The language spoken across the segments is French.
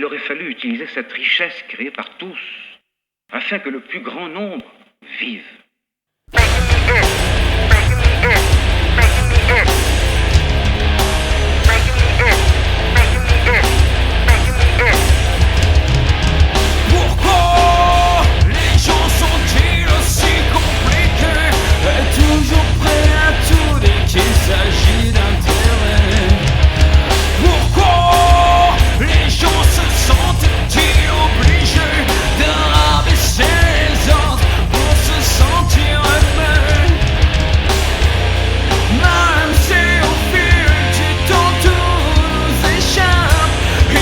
Il aurait fallu utiliser cette richesse créée par tous, afin que le plus grand nombre vive. Pourquoi les gens sont-ils aussi compliqués et toujours prêts à tout dès qu'il s'agit d'intérêt? Pourquoi les gens se sentent-ils obligés de rabaisser les autres pour se sentir aimés? Même si au fil du temps tout nous échappe, il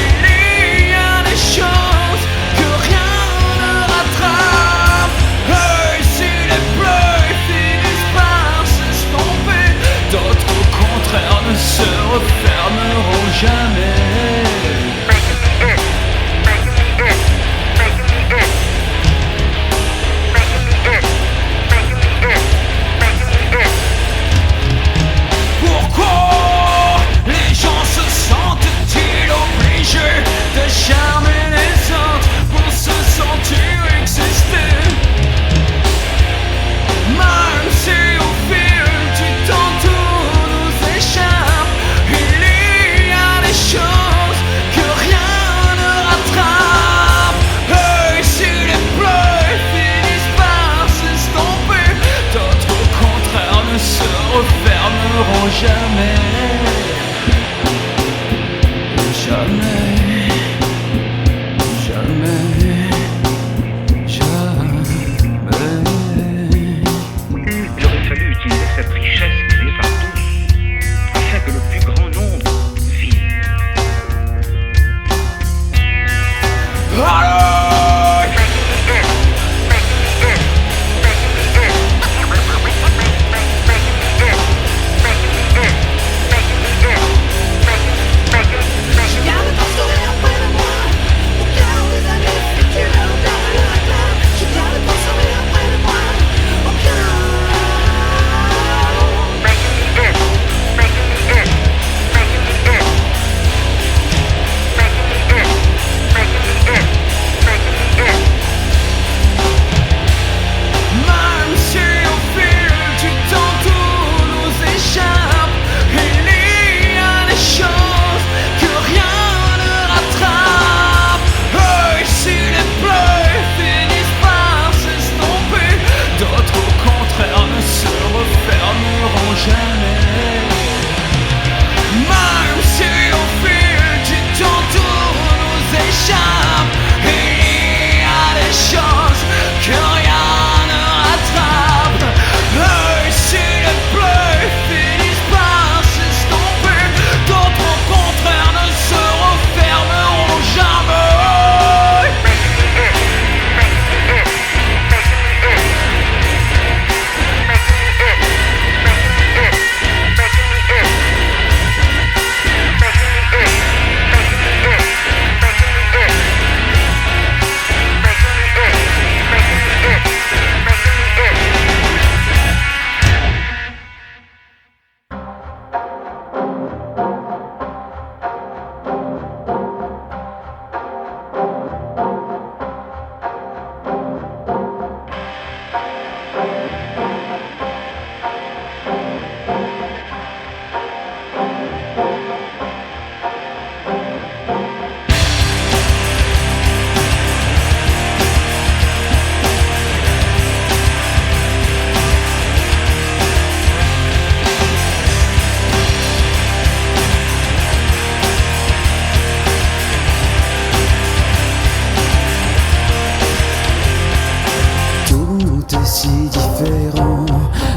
y a des choses que rien ne rattrape. Et si les pleurs finissent par s'estomper, d'autres au contraire ne se refermeront jamais. Pourquoi les gens se sentent-ils obligés de charmer les autres pour se sentir exister? Même si au fil du temps tout nous échappe, il y a des choses que rien ne rattrape. Et si les pleurs finissent par s'estomper, d'autres au contraire ne se refermeront jamais. Jamais, jamais, jamais. Il aurait fallu utiliser cette richesse créée par tous, afin que le plus grand nombre vive. Allez! Garde ton sourire près de moi, au cas où les années futures perdent leur éclat. Je garde ton sourire près de moi, au cas Même si au fil du temps tout nous échappe, il y a des choses que rien ne rattrape. Et si les pleurs finissent par s'estomper, d'autres au contraire ne se refermeront jamais. Même si au fil du temps tout nous échappe, il y a des choses que rien ne rattrape. Et si les pleurs finissent par s'estomper, d'autres au contraire ne se refermeront jamais. Tout est si différent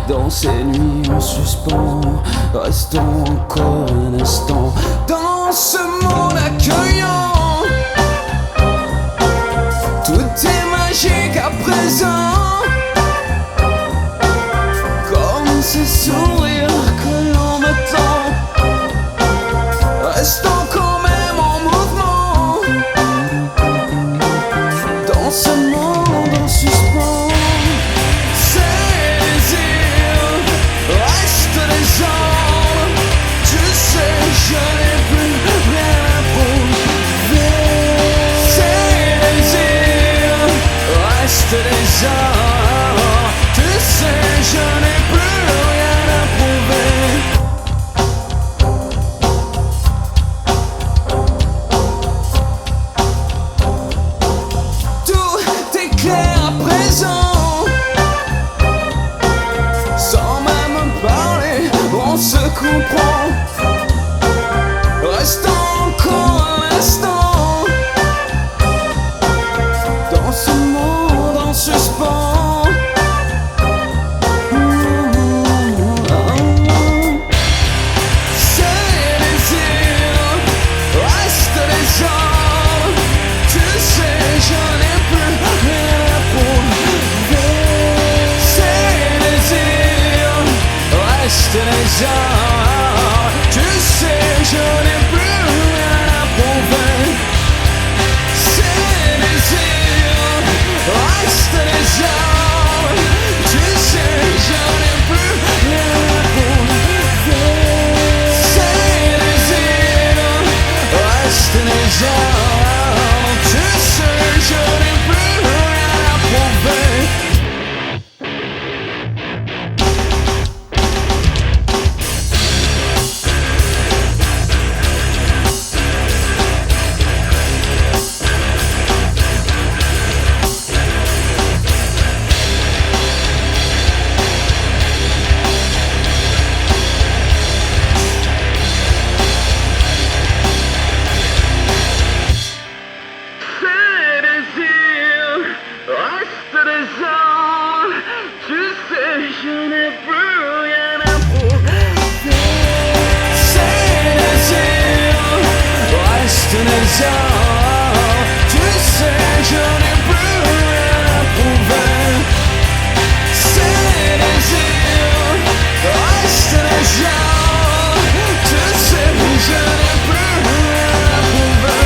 dans ces nuits en suspens. Restons encore un instant dans ce monde accueillant. Tout est magique à présent, comme ces sourires que l'on me tend. Restons quand même en mouvement dans ce monde en suspens. Ces désirs restent des ordres. Tu sais, je n'ai plus rien à prouver. reste déjà. Tu sais, je n'ai plus rien à prouver. Tout est clair à présent. Sans même parler, on se comprend. Restons encore un instant dans ce monde en suspens. Ces désirs restent les hommes. Tu sais, je n'ai plus rien à prouver. Ces désirs restent les hommes. Tu sais, je n'ai plus rien à prouver. Ces désirs restent les hommes. Tu sais, je n'ai plus rien à prouver. Ces désirs restent les hommes. Tu sais, je n'ai plus rien à prouver. Ces désirs restent des hommes. Tu sais, je n'ai plus rien à prouver. Ces désirs restent les hommes. Tu sais, je n'ai plus rien à prouver. Ces désirs restent les hommes. Tu sais, je n'ai plus rien à prouver.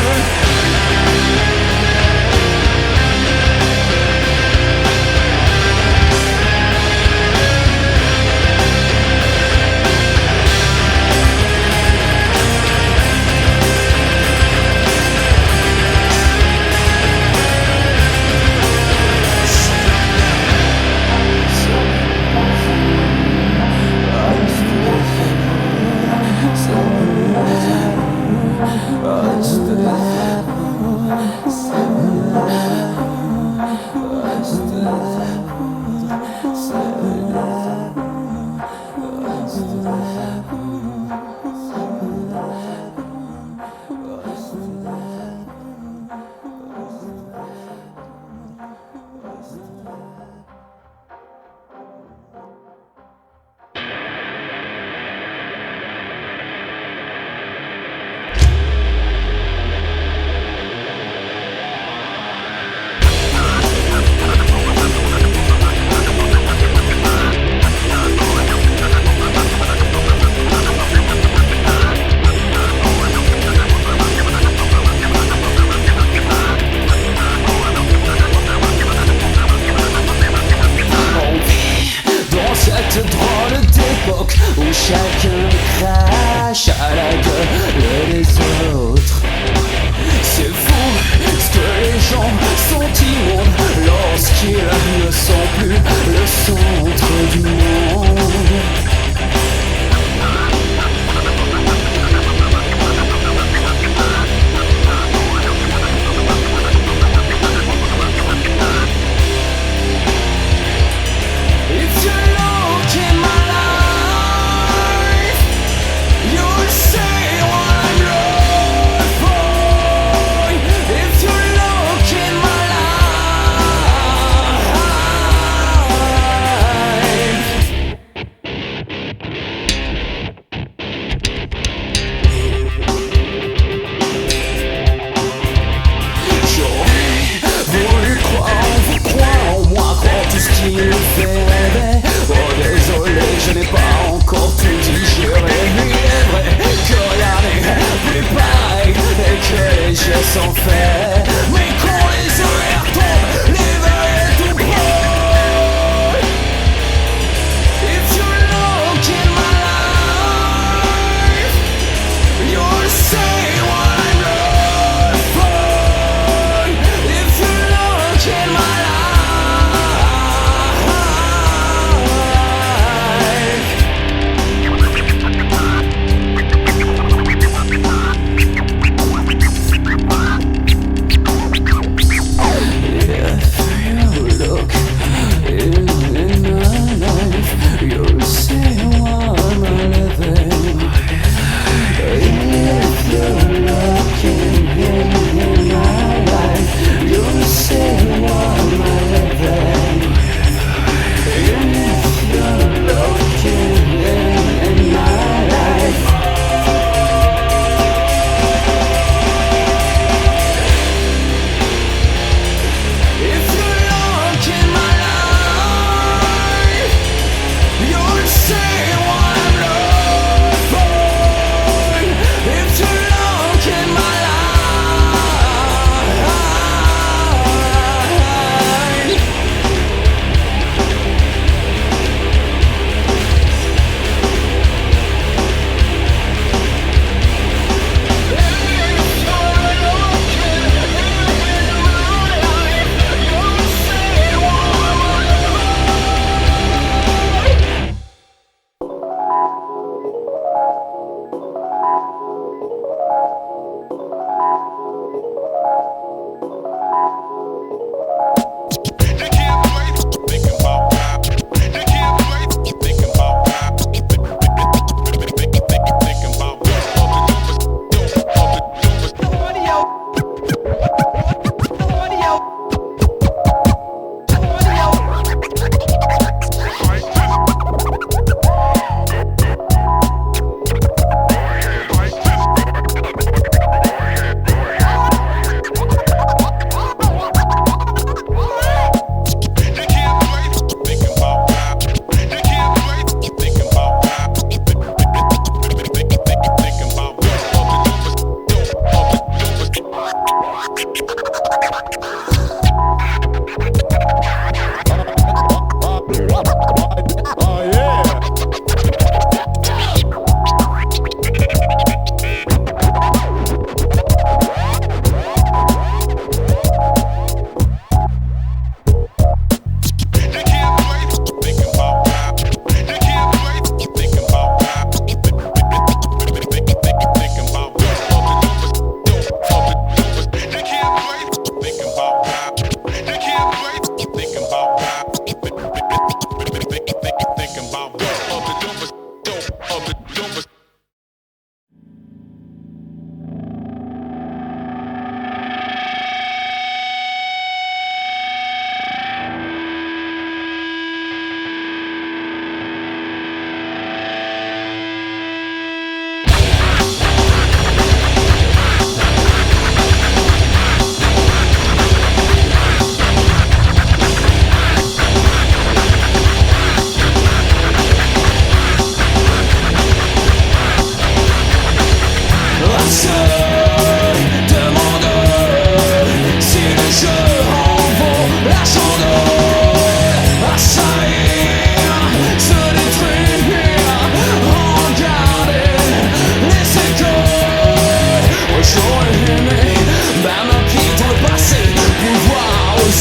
Cette drôle d'époque où chacun crache à la gueule des autres. C'est fou ce que les gens sont immondes lorsqu'ils ne sont plus le centre du monde. If you look in my life, you'll see what I'm looking for. If you look in my sans faire. Mais quand les horaires tombent, l'éveil est tout proche. If you look in my life, you'll see what I'm looking for. If you look in my life,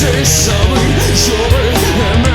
c'est ça, oui, j'aurais aimé.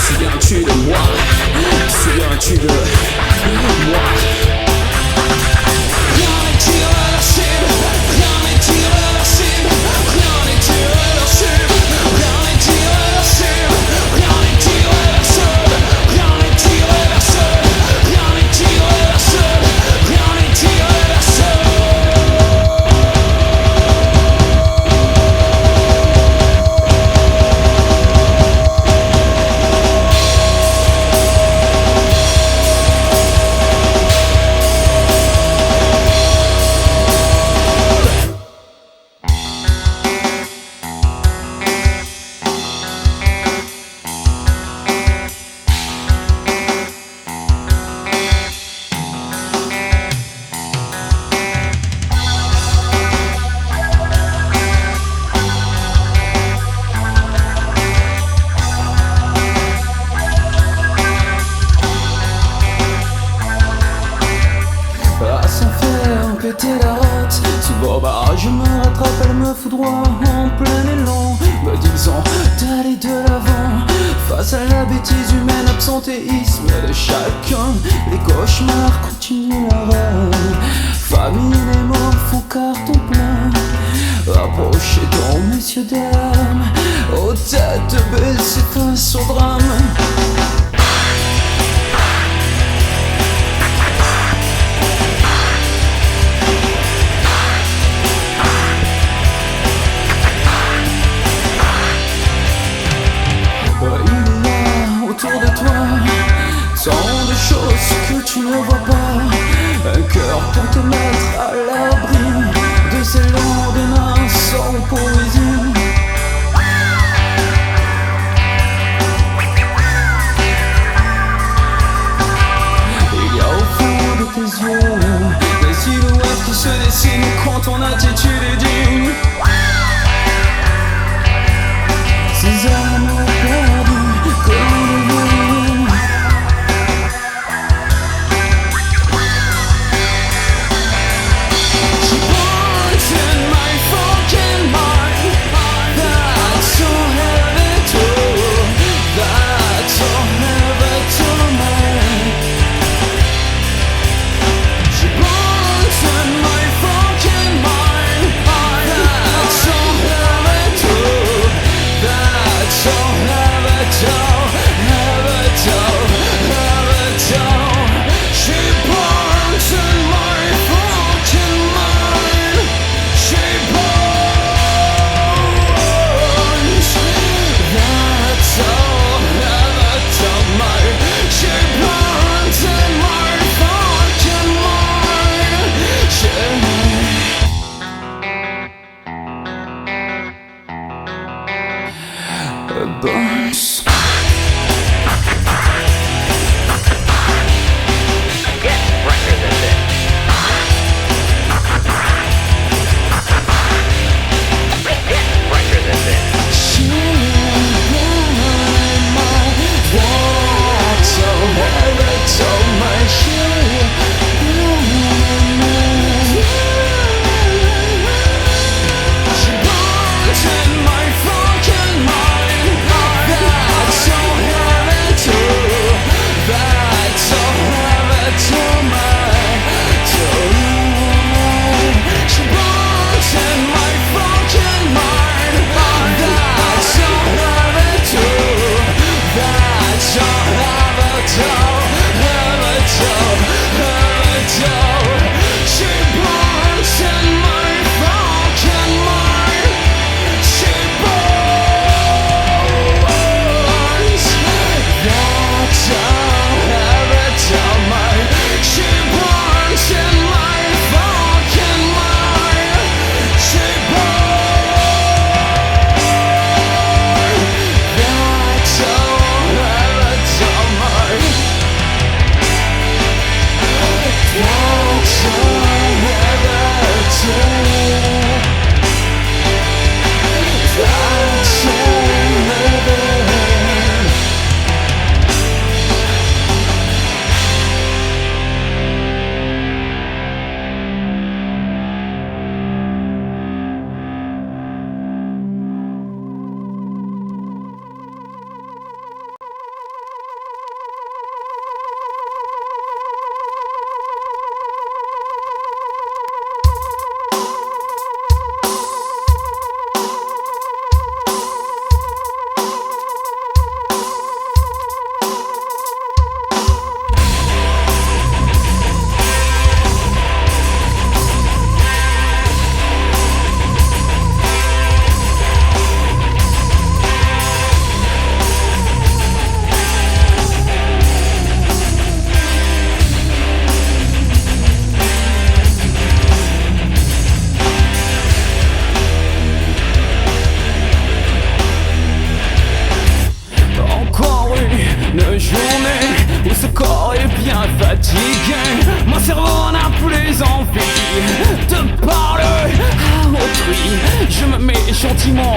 Souviens-tu de moi? Souviens-tu de moi? Rien n'est irréversible, rien n'est irréversible, rien n'est irréversible, rien n'est irréversible, rien n'est irréversible, rien n'est irréversible, rien n'est irréversible, rien n'est irréversible. Péter la rate, souvent je me rattrape, elle me foudroie en plein élan, me disant d'aller de l'avant face à la bêtise humaine, absentéisme de chacun. Les cauchemars continuent la veille, famille et les morts font carton plein. Approchez donc messieurs dames, aux têtes baissées face au drame. Autour de toi, tant de choses que tu ne vois pas. Un cœur pour te mettre à l'abri de ces lendemains sans poésie. Il y a au fond de tes yeux des silhouettes qui se dessinent quand ton attitude est digne. Ces amours perdus que l'on devine. She wants in my fucking mind. That's all heavy too. That's all heavy too, man. She wants in my fucking mind. That's all heavy too. That's all heavy too. Heavy too, heavy too. She burns in my fucking mind. She burns. That's all heavy too, my. She burns in my fucking mind. She burns. She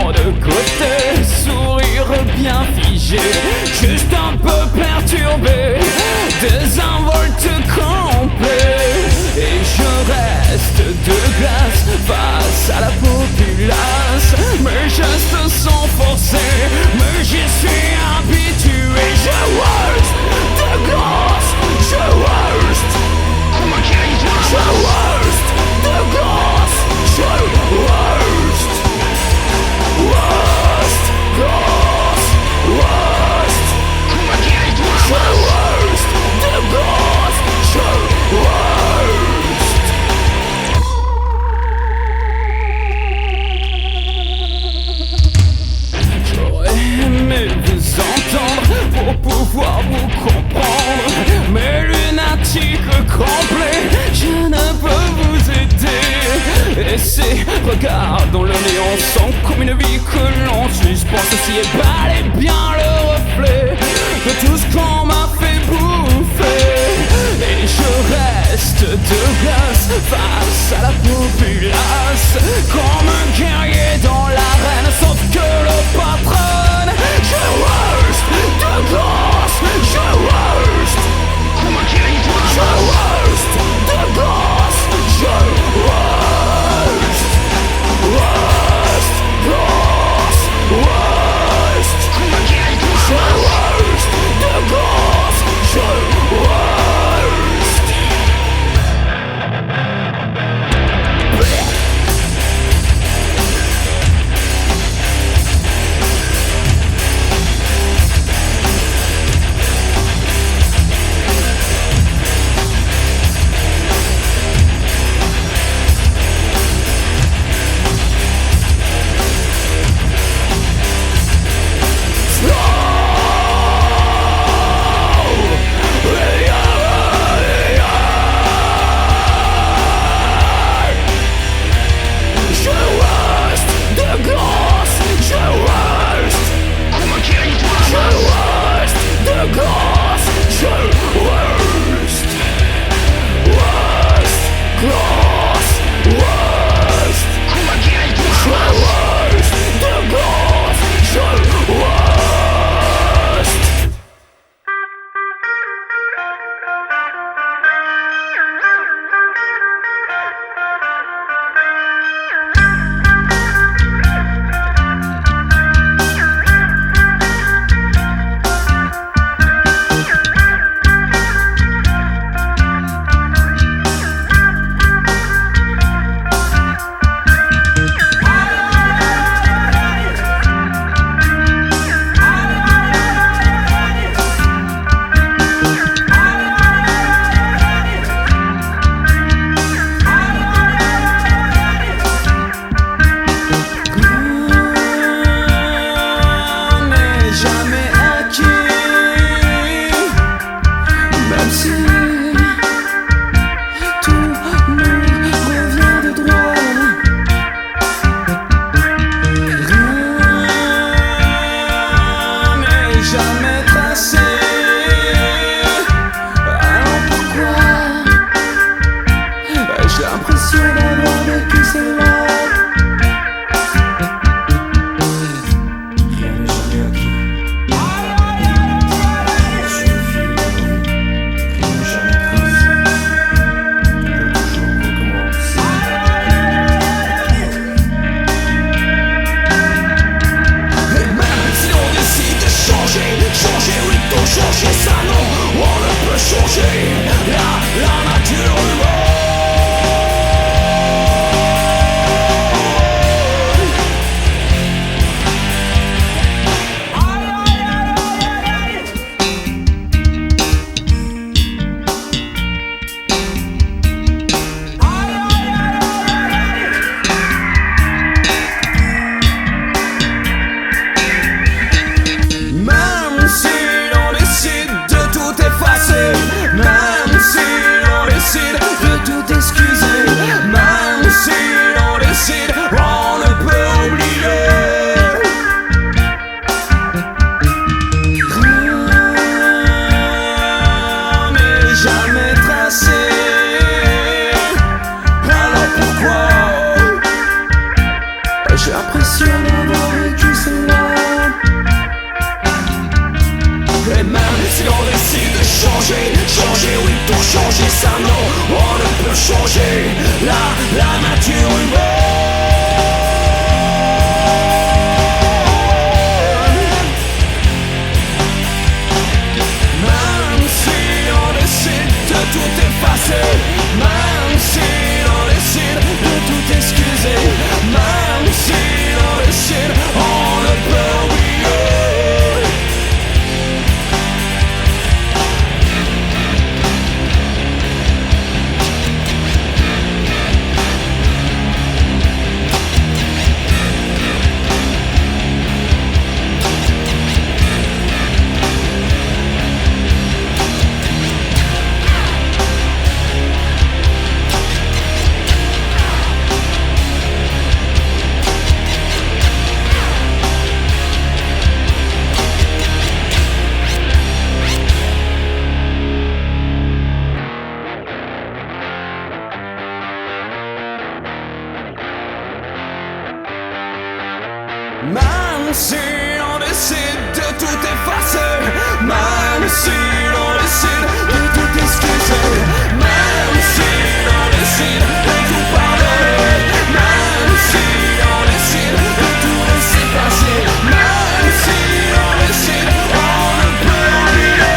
regard de côté, sourire bien figé, juste un peu perturbé, désinvolte complet. Et je reste de glace face à la populace. Mes gestes sont forcés, mais j'y suis habitué. Je worst de glace, je worst. Je worst de glace, je worst. Worst glace, worst. Je worst de glace, je worst. J'aurais aimé vous entendre pour pouvoir vous comprendre, mais lunatique complet, je ne peux vous aider. Et ces regards dans le néant sont comme une vie que l'on suspend. Ceci est bel et bien le reflet de tout ce qu'on m'a fait bouffer. Et je reste de glace face à la populace, comme un guerrier dans l'arène, sauf que le patron. Je worst de glace, je worst. Je worst de glace, je worst. Worst glace, worst. Je worst de glace, je worst. J'ai l'impression d'avoir Même si on décide de tout effacer, même si on décide de tout excuser, même si on décide de tout pardonner, même si on décide de tout laisser passer, même si on décide, on ne peut oublier.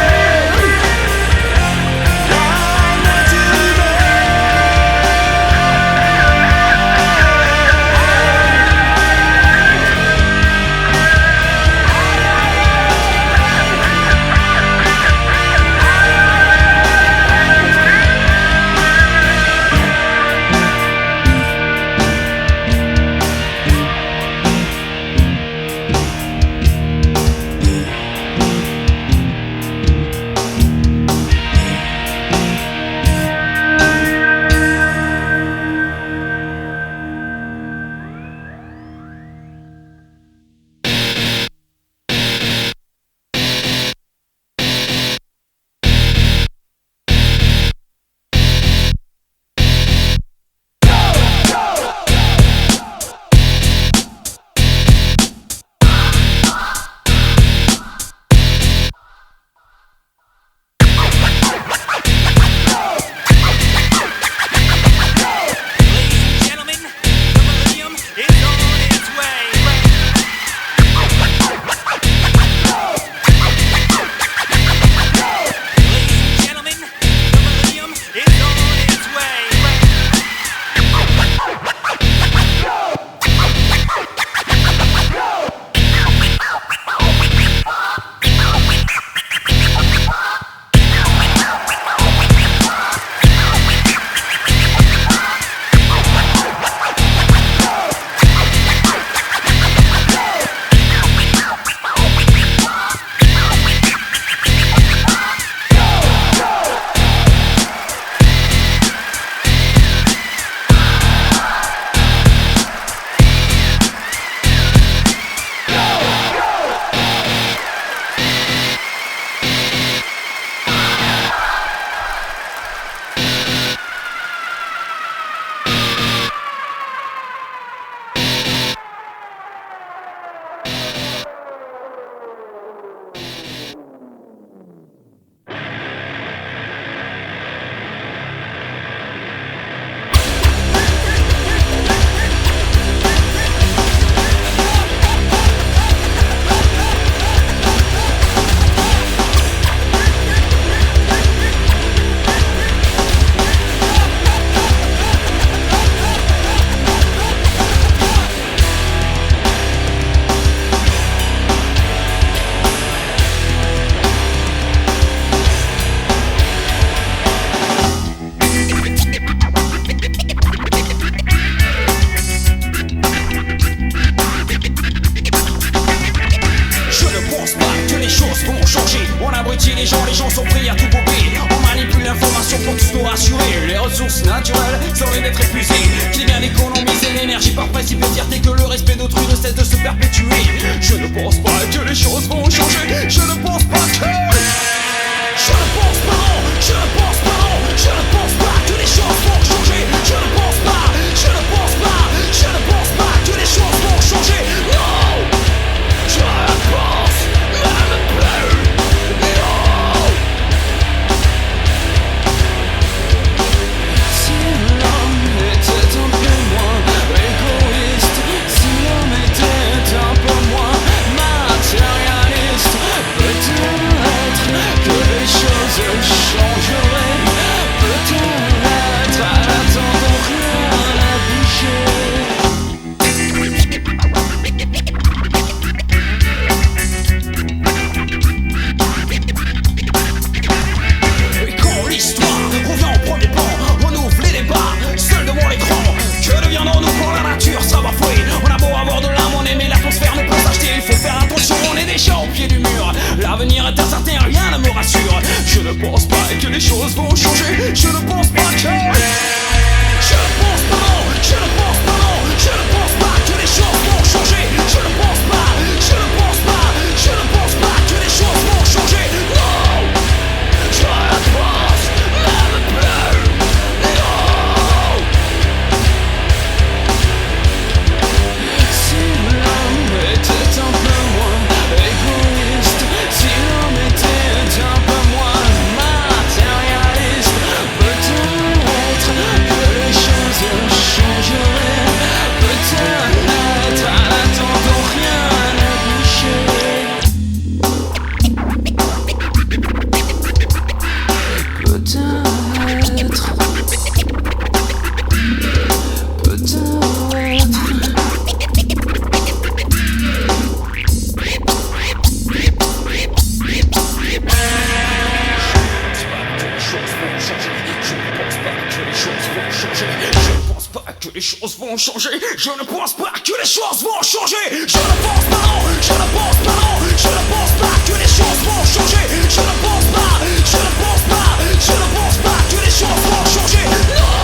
Les gens sont pris à tout couper. On manipule l'information pour tous nous rassurer. Les ressources naturelles sont loin d'être épuisées. Qu'il vient d'économiser l'énergie par principe et fierté que le respect d'autrui ne cesse de se perpétuer. Je ne pense pas que les choses vont changer. Je ne pense pas que... Je ne pense pas, non. Je ne pense pas, non. Je ne pense pas que les choses vont changer. Je ne pense pas, je ne pense pas. Je ne pense pas que les choses vont changer. Non. Je ne pense même plus. Si l'homme était un peu moins égoïste, si l'homme était un peu moins matérialiste, peut-être que les choses vont changer. Je ne pense pas que les choses vont changer. Je ne pense pas, non, je ne pense pas, non. Je ne pense pas que les choses vont changer. Je ne pense pas, je ne pense pas, je ne pense pas que les choses vont changer. Non.